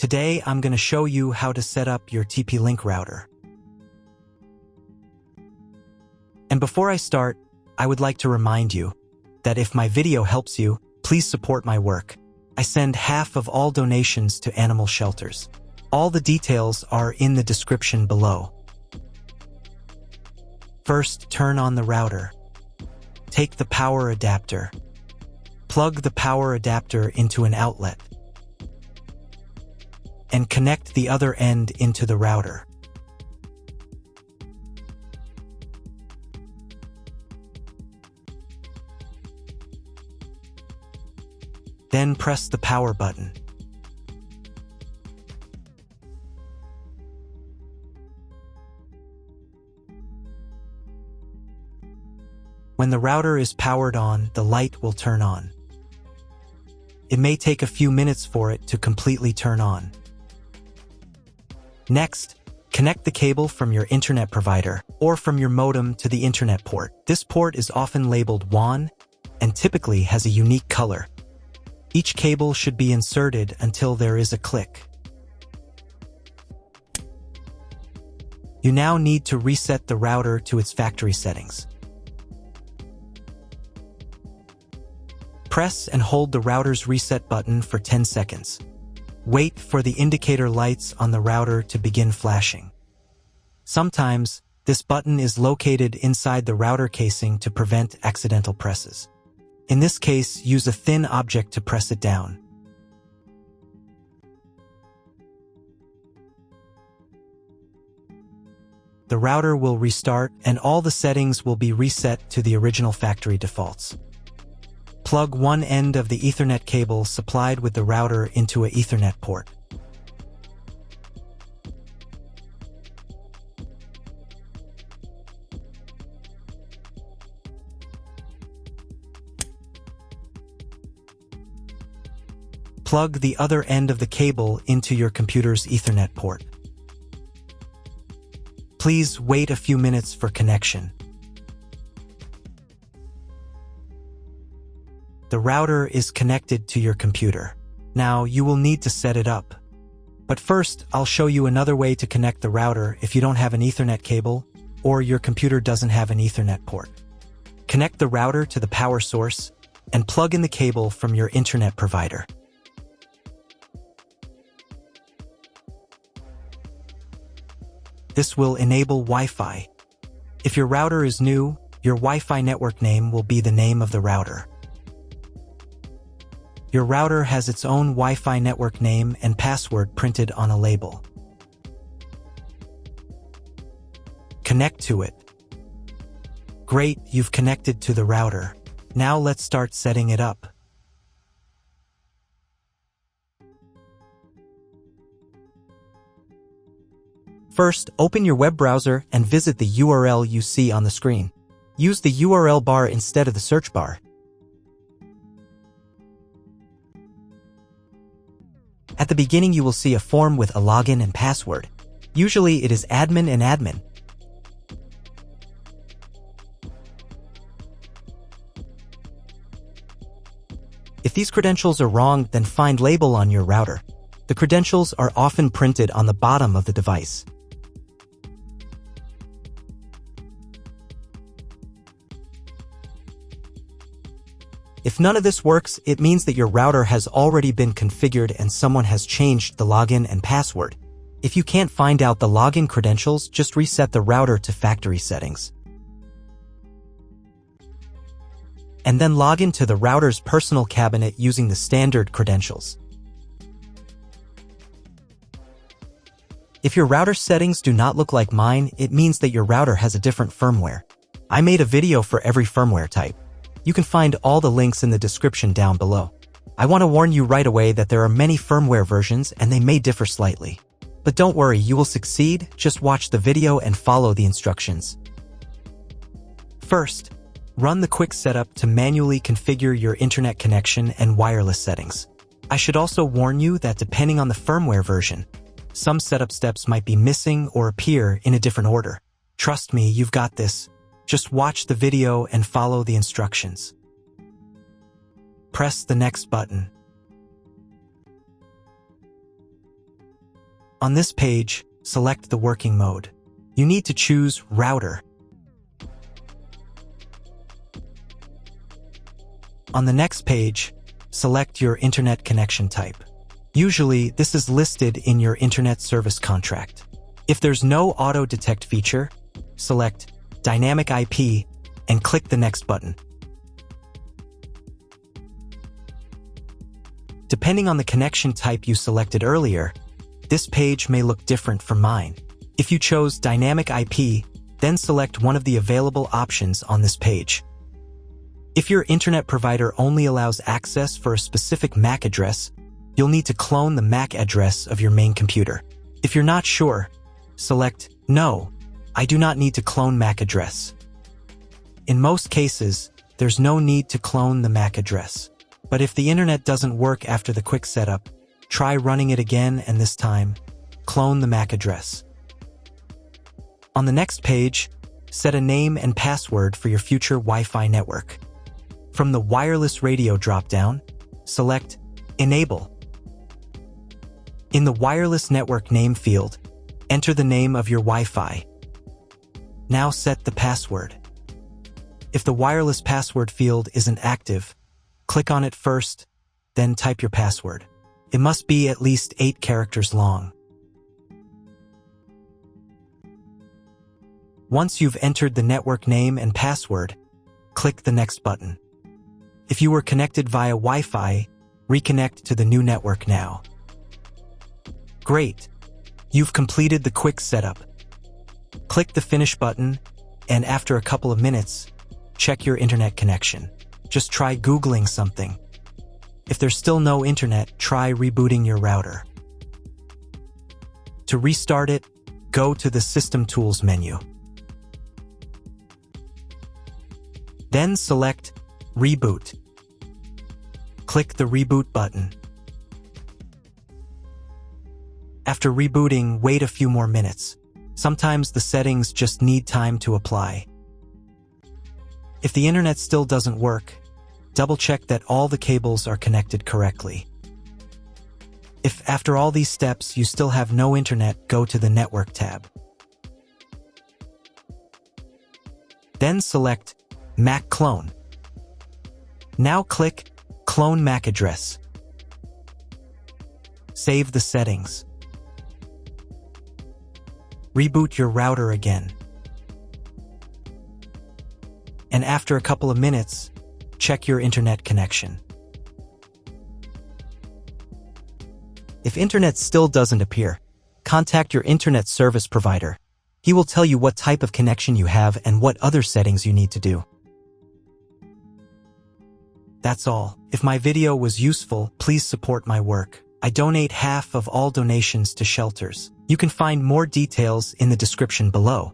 Today, I'm going to show you how to set up your TP-Link router. And before I start, I would like to remind you that if my video helps you, please support my work. I send half of all donations to animal shelters. All the details are in the description below. First, turn on the router. Take the power adapter. Plug the power adapter into an outlet. And connect the other end into the router. Then press the power button. When the router is powered on, the light will turn on. It may take a few minutes for it to completely turn on. Next, connect the cable from your internet provider or from your modem to the internet port. This port is often labeled WAN and typically has a unique color. Each cable should be inserted until there is a click. You now need to reset the router to its factory settings. Press and hold the router's reset button for 10 seconds. Wait for the indicator lights on the router to begin flashing. Sometimes, this button is located inside the router casing to prevent accidental presses. In this case, use a thin object to press it down. The router will restart and all the settings will be reset to the original factory defaults. Plug one end of the Ethernet cable supplied with the router into an Ethernet port. Plug the other end of the cable into your computer's Ethernet port. Please wait a few minutes for connection. The router is connected to your computer. Now, you will need to set it up. But first, I'll show you another way to connect the router if you don't have an Ethernet cable or your computer doesn't have an Ethernet port. Connect the router to the power source and plug in the cable from your internet provider. This will enable Wi-Fi. If your router is new, your Wi-Fi network name will be the name of the router. Your router has its own Wi-Fi network name and password printed on a label. Connect to it. Great, you've connected to the router. Now let's start setting it up. First, open your web browser and visit the URL you see on the screen. Use the URL bar instead of the search bar. At the beginning, you will see a form with a login and password. Usually, it is admin and admin. If these credentials are wrong, then find label on your router. The credentials are often printed on the bottom of the device. If none of this works, it means that your router has already been configured and someone has changed the login and password. If you can't find out the login credentials, just reset the router to factory settings. And then log into the router's personal cabinet using the standard credentials. If your router settings do not look like mine, it means that your router has a different firmware. I made a video for every firmware type. You can find all the links in the description down below. I want to warn you right away that there are many firmware versions and they may differ slightly. But don't worry, you will succeed. Just watch the video and follow the instructions. First, run the quick setup to manually configure your internet connection and wireless settings. I should also warn you that depending on the firmware version, some setup steps might be missing or appear in a different order. Trust me, you've got this. Just watch the video and follow the instructions. Press the next button. On this page, select the working mode. You need to choose Router. On the next page, select your internet connection type. Usually, this is listed in your internet service contract. If there's no auto-detect feature, select Dynamic IP and click the Next button. Depending on the connection type you selected earlier, this page may look different from mine. If you chose Dynamic IP, then select one of the available options on this page. If your internet provider only allows access for a specific MAC address, you'll need to clone the MAC address of your main computer. If you're not sure, select No, I do not need to clone MAC address. In most cases, there's no need to clone the MAC address. But if the internet doesn't work after the quick setup, try running it again and this time, clone the MAC address. On the next page, set a name and password for your future Wi-Fi network. From the Wireless Radio dropdown, select Enable. In the Wireless Network name field, enter the name of your Wi-Fi. Now set the password. If the wireless password field isn't active, click on it first, then type your password. It must be at least 8 characters long. Once you've entered the network name and password, click the Next button. If you were connected via Wi-Fi, reconnect to the new network now. Great! You've completed the quick setup. Click the Finish button, and after a couple of minutes, check your internet connection. Just try Googling something. If there's still no internet, try rebooting your router. To restart it, go to the System Tools menu. Then select Reboot. Click the Reboot button. After rebooting, wait a few more minutes. Sometimes the settings just need time to apply. If the internet still doesn't work, double-check that all the cables are connected correctly. If after all these steps you still have no internet, go to the Network tab. Then select MAC Clone. Now click Clone MAC Address. Save the settings. Reboot your router again. And after a couple of minutes, check your internet connection. If internet still doesn't appear, contact your internet service provider. He will tell you what type of connection you have and what other settings you need to do. That's all. If my video was useful, please support my work. I donate half of all donations to shelters. You can find more details in the description below.